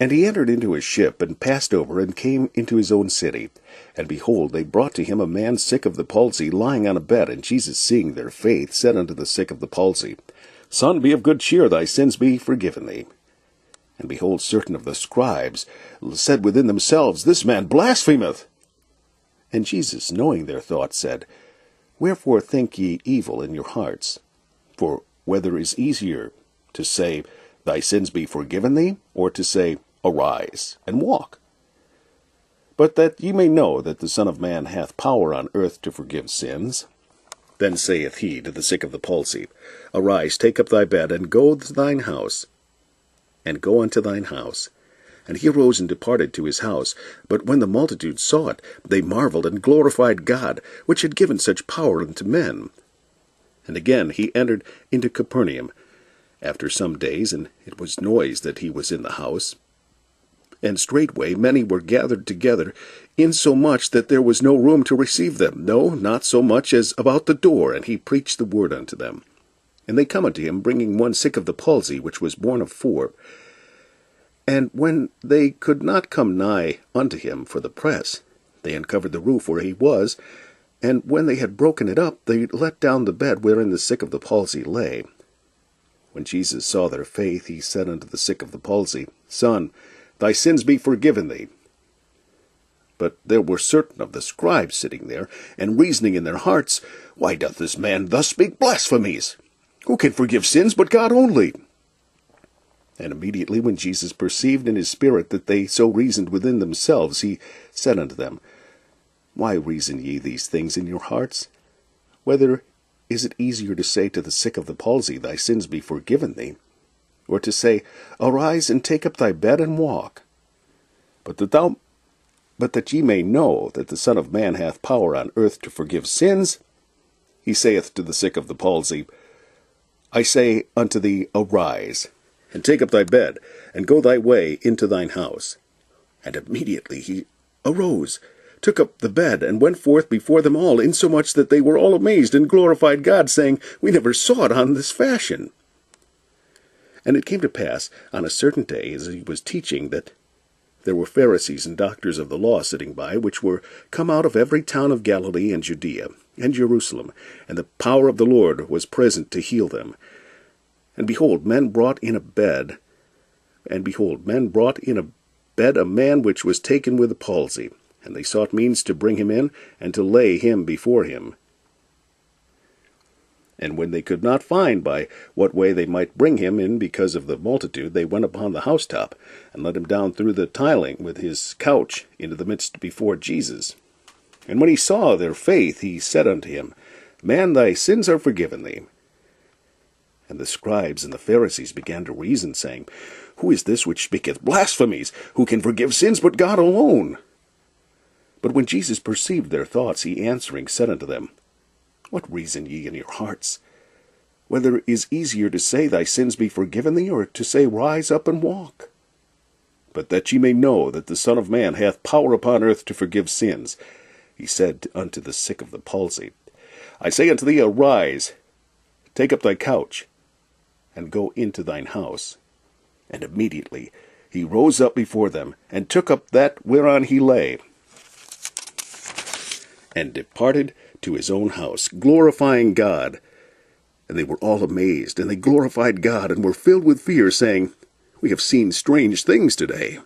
And he entered into a ship, and passed over, and came into his own city. And behold, they brought to him a man sick of the palsy, lying on a bed. And Jesus, seeing their faith, said unto the sick of the palsy, Son, be of good cheer, thy sins be forgiven thee. And behold, certain of the scribes said within themselves, This man blasphemeth. And Jesus, knowing their thoughts, said, Wherefore think ye evil in your hearts? For whether is easier to say, Thy sins be forgiven thee, or to say, Arise, and walk? But that ye may know that the Son of Man hath power on earth to forgive sins. Then saith he to the sick of the palsy, Arise, take up thy bed, and go to thine house. And go unto thine house. And he arose and departed to his house. But when the multitude saw it, they marveled, and glorified God, which had given such power unto men. And again he entered into Capernaum after some days, and it was noised that he was in the house. And straightway many were gathered together, insomuch that there was no room to receive them, no, not so much as about the door, and he preached the word unto them. And they come unto him, bringing one sick of the palsy, which was born of 4. And when they could not come nigh unto him for the press, they uncovered the roof where he was, and when they had broken it up, they let down the bed wherein the sick of the palsy lay. When Jesus saw their faith, he said unto the sick of the palsy, Son, thy sins be forgiven thee. But there were certain of the scribes sitting there, and reasoning in their hearts, Why doth this man thus speak blasphemies? Who can forgive sins but God only? And immediately when Jesus perceived in his spirit that they so reasoned within themselves, he said unto them, Why reason ye these things in your hearts? Whether is it easier to say to the sick of the palsy, Thy sins be forgiven thee, or to say, Arise and take up thy bed and walk? But that ye may know that the Son of Man hath power on earth to forgive sins, he saith to the sick of the palsy, I say unto thee, Arise, and take up thy bed, and go thy way into thine house. And immediately he arose, took up the bed, and went forth before them all, insomuch that they were all amazed, and glorified God, saying, We never saw it on this fashion. And it came to pass on a certain day, as he was teaching, that there were Pharisees and doctors of the law sitting by, which were come out of every town of Galilee and Judea and Jerusalem, and the power of the Lord was present to heal them. And behold, men brought in a bed a man which was taken with a palsy, and they sought means to bring him in, and to lay him before him. And when they could not find by what way they might bring him in because of the multitude, they went upon the housetop, and let him down through the tiling with his couch into the midst before Jesus. And when he saw their faith, he said unto him, Man, thy sins are forgiven thee. And the scribes and the Pharisees began to reason, saying, Who is this which speaketh blasphemies? Who can forgive sins but God alone? But when Jesus perceived their thoughts, he answering said unto them, What reason ye in your hearts? Whether it is easier to say, Thy sins be forgiven thee, or to say, Rise up and walk? But that ye may know that the Son of Man hath power upon earth to forgive sins, he said unto the sick of the palsy, I say unto thee, Arise, take up thy couch, and go into thine house. And immediately he rose up before them, and took up that whereon he lay, and departed to his own house, glorifying God. And they were all amazed, and they glorified God, and were filled with fear, saying, We have seen strange things today.